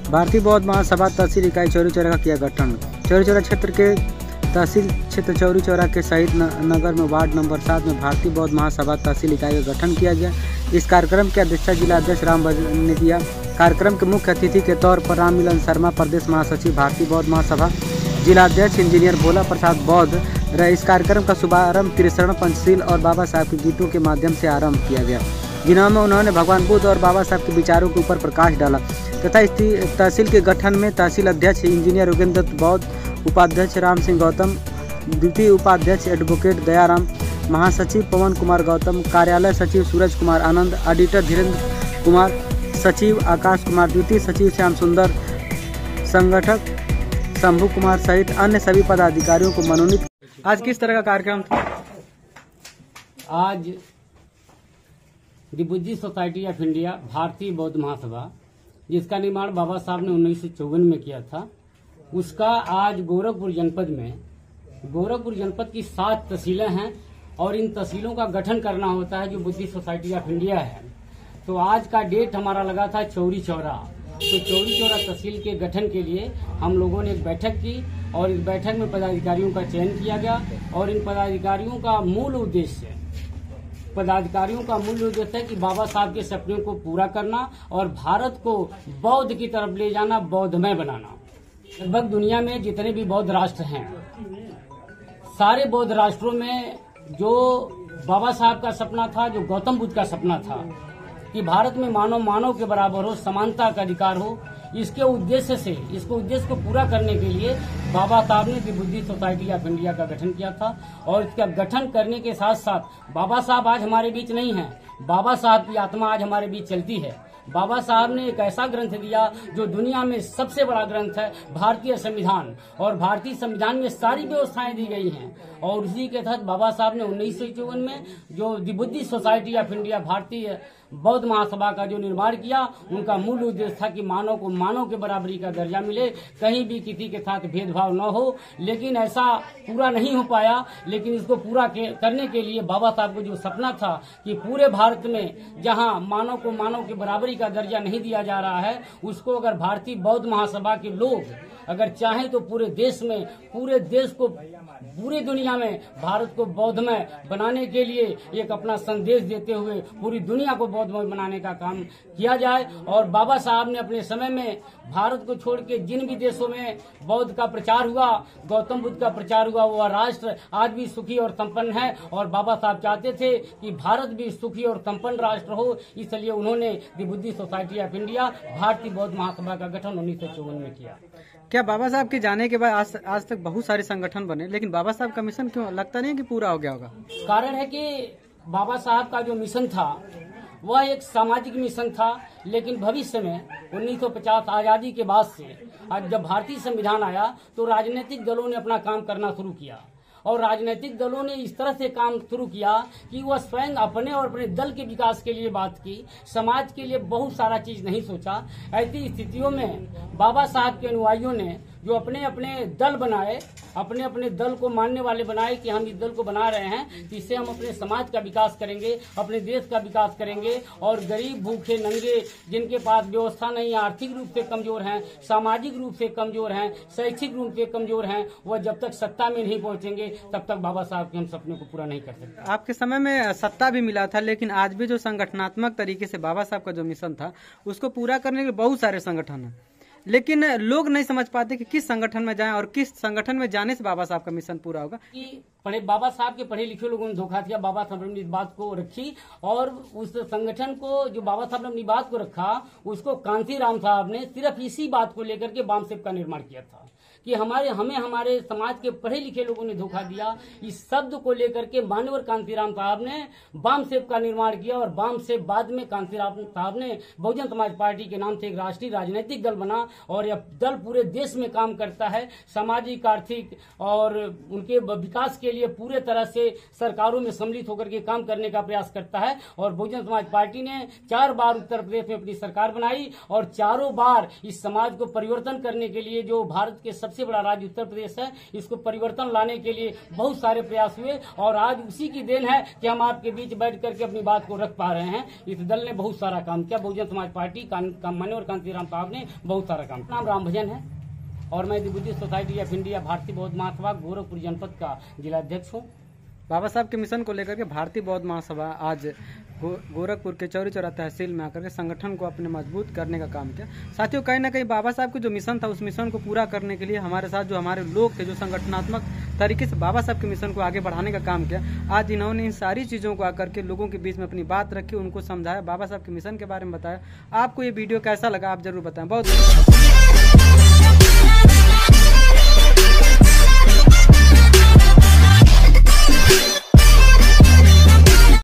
भारतीय बौद्ध महासभा तहसील इकाई चौरी चौरा का किया गठन। चौरी चौरा क्षेत्र के तहसील क्षेत्र चौरी चौरा के शहीद नगर में वार्ड नंबर 7 में भारतीय बौद्ध महासभा तहसील इकाई का गठन किया गया। इस कार्यक्रम की अध्यक्षता जिला अध्यक्ष राम ने किया। कार्यक्रम के मुख्य अतिथि के तौर पर राम मिलन शर्मा, प्रदेश महासचिव भारतीय बौद्ध महासभा, जिला अध्यक्ष इंजीनियर भोला प्रसाद बौद्ध रहे। इस कार्यक्रम का शुभारंभ त्रिशरण पंचशील और बाबा साहब के गीतों के माध्यम से आरंभ किया गया, जिनमें उन्होंने भगवान बुद्ध और बाबा साहब के विचारों के ऊपर प्रकाश डाला तथा इस तहसील के गठन में तहसील अध्यक्ष इंजीनियर योगेंद्र दत्त बौद्ध, उपाध्यक्ष राम सिंह गौतम, द्वितीय उपाध्यक्ष एडवोकेट दयाराम, महासचिव पवन कुमार गौतम, कार्यालय सचिव सूरज कुमार आनंद, ऑडिटर धीरेन्द्र कुमार, सचिव आकाश कुमार, द्वितीय सचिव श्याम सुंदर, संगठक शंभू कुमार सहित अन्य सभी पदाधिकारियों को मनोनीत। आज किस तरह का कार्यक्रम था? आज the Buddhist society of India भारतीय बौद्ध महासभा, जिसका निर्माण बाबा साहब ने 1954 में किया था, उसका आज गोरखपुर जनपद की 7 तहसीलें हैं और इन तहसीलों का गठन करना होता है जो बुद्धिस्ट सोसाइटी ऑफ इंडिया है। तो आज का डेट हमारा लगा था चौरी चौरा। तो चौरी चौरा तहसील के गठन के लिए हम लोगों ने एक बैठक की और इस बैठक में पदाधिकारियों का चयन किया गया और इन पदाधिकारियों का मूल उद्देश्य है कि बाबा साहब के सपनों को पूरा करना और भारत को बौद्ध की तरफ ले जाना, बौद्धमय बनाना। लगभग दुनिया में जितने भी बौद्ध राष्ट्र हैं, सारे बौद्ध राष्ट्रों में जो बाबा साहब का सपना था, जो गौतम बुद्ध का सपना था कि भारत में मानव के बराबर हो, समानता का अधिकार हो, इसको उद्देश्य को पूरा करने के लिए बाबा साहब ने the Buddhist society of India का गठन किया था। और इसका गठन करने के साथ साथ बाबा साहब आज हमारे बीच नहीं हैं, बाबा साहब की आत्मा आज हमारे बीच चलती है। बाबा साहब ने एक ऐसा ग्रंथ दिया जो दुनिया में सबसे बड़ा ग्रंथ है, भारतीय संविधान, और भारतीय संविधान में सारी व्यवस्थाएं दी गई हैं। और उसी के तहत बाबा साहब ने 1954 में जो the Buddhist society of India भारतीय बौद्ध महासभा का जो निर्माण किया, उनका मूल उद्देश्य था कि मानव को मानव के बराबरी का दर्जा मिले, कहीं भी किसी के साथ भेदभाव न हो। लेकिन ऐसा पूरा नहीं हो पाया। लेकिन इसको पूरा करने के लिए बाबा साहब को जो सपना था कि पूरे भारत में जहां मानव को मानव के बराबरी का दर्जा नहीं दिया जा रहा है, उसको अगर भारतीय बौद्ध महासभा के लोग अगर चाहें तो पूरे देश को पूरी दुनिया में भारत को बौद्धमय बनाने के लिए एक अपना संदेश देते हुए पूरी दुनिया को बौद्धमय बनाने का काम किया जाए। और बाबा साहब ने अपने समय में भारत को छोड़ के जिन भी देशों में बौद्ध का प्रचार हुआ, गौतम बुद्ध का प्रचार हुआ, वह राष्ट्र आज भी सुखी और संपन्न है। और बाबा साहब चाहते थे कि भारत भी सुखी और संपन्न राष्ट्र हो, इसलिए उन्होंने the Buddhist society of India भारतीय बौद्ध महासभा का गठन 1954 में किया। क्या बाबा साहब के जाने के बाद आज तक बहुत सारे संगठन बने, लेकिन बाबा साहब का मिशन क्यों लगता नहीं कि पूरा हो गया होगा? कारण है कि बाबा साहब का जो मिशन था वह एक सामाजिक मिशन था। लेकिन भविष्य में 1950 आजादी के बाद से आज जब भारतीय संविधान आया तो राजनीतिक दलों ने अपना काम करना शुरू किया और राजनीतिक दलों ने इस तरह से काम शुरू किया कि वह स्वयं अपने और अपने दल के विकास के लिए बात की, समाज के लिए बहुत सारा चीज नहीं सोचा। ऐसी स्थितियों में बाबा साहब के अनुयायियों ने जो अपने अपने दल बनाए, अपने अपने दल को मानने वाले बनाए कि हम इस दल को बना रहे हैं, इससे हम अपने समाज का विकास करेंगे, अपने देश का विकास करेंगे। और गरीब, भूखे, नंगे, जिनके पास व्यवस्था नहीं है, आर्थिक रूप से कमजोर हैं, सामाजिक रूप से कमजोर हैं, शैक्षिक रूप से कमजोर हैं, वह जब तक सत्ता में नहीं पहुंचेंगे तब तक बाबा साहब के हम सपने को पूरा नहीं कर सकते। आपके समय में सत्ता भी मिला था, लेकिन आज भी जो संगठनात्मक तरीके से बाबा साहब का जो मिशन था उसको पूरा करने के लिए बहुत सारे संगठन हैं, लेकिन लोग नहीं समझ पाते कि किस संगठन में जाएं और किस संगठन में जाने से बाबा साहब का मिशन पूरा होगा। कि बाबा साहब के पढ़े लिखे लोगों ने धोखा दिया, बाबा साहब ने इस बात को रखी और उस संगठन को जो बाबा साहब ने अपनी बात को रखा, उसको कांसीराम साहब ने सिर्फ इसी बात को लेकर के बामसेब का निर्माण किया था कि हमें हमारे समाज के पढ़े लिखे लोगों ने धोखा दिया। इस शब्द को लेकर के मान्यवर कांसीराम साहब ने बामसेब का निर्माण किया और बामसेब बाद में कांसीराम साहब ने बहुजन समाज पार्टी के नाम से एक राष्ट्रीय राजनीतिक दल बना और यह दल पूरे देश में काम करता है, सामाजिक, आर्थिक और उनके विकास के लिए पूरे तरह से सरकारों में सम्मिलित होकर के काम करने का प्रयास करता है। और बहुजन समाज पार्टी ने 4 बार उत्तर प्रदेश में अपनी सरकार बनाई और चारों बार इस समाज को परिवर्तन करने के लिए जो भारत के सबसे बड़ा राज्य उत्तर प्रदेश है। इसको परिवर्तन लाने के लिए बहुत सारे प्रयास हुए और आज उसी की देन है कि हम आपके बीच बैठ करके अपनी बात को रख पा रहे हैं। इस दल ने बहुत सारा काम किया, बहुजन समाज पार्टी मनोहर कांतिराम साहब ने बहुत सारा काम। नाम राम भजन है और मैं the Buddhist society of India भारतीय बौद्ध महासभा गोरखपुर जनपद का जिला अध्यक्ष हूँ। बाबा साहब के मिशन को लेकर के भारतीय बौद्ध महासभा आज गोरखपुर के चौरी चौरा तहसील में आकर के संगठन को अपने मजबूत करने का काम किया। साथियों, कहीं ना कहीं बाबा साहब का जो मिशन था उस मिशन को पूरा करने के लिए हमारे साथ जो हमारे लोग थे, जो संगठनात्मक तरीके से बाबा साहब के मिशन को आगे बढ़ाने का काम किया, आज इन्होंने इन सारी चीज़ों को आकर के लोगों के बीच में अपनी बात रखी, उनको समझाया, बाबा साहब के मिशन के बारे में बताया। आपको ये वीडियो कैसा लगा आप जरूर बताएं। बहुत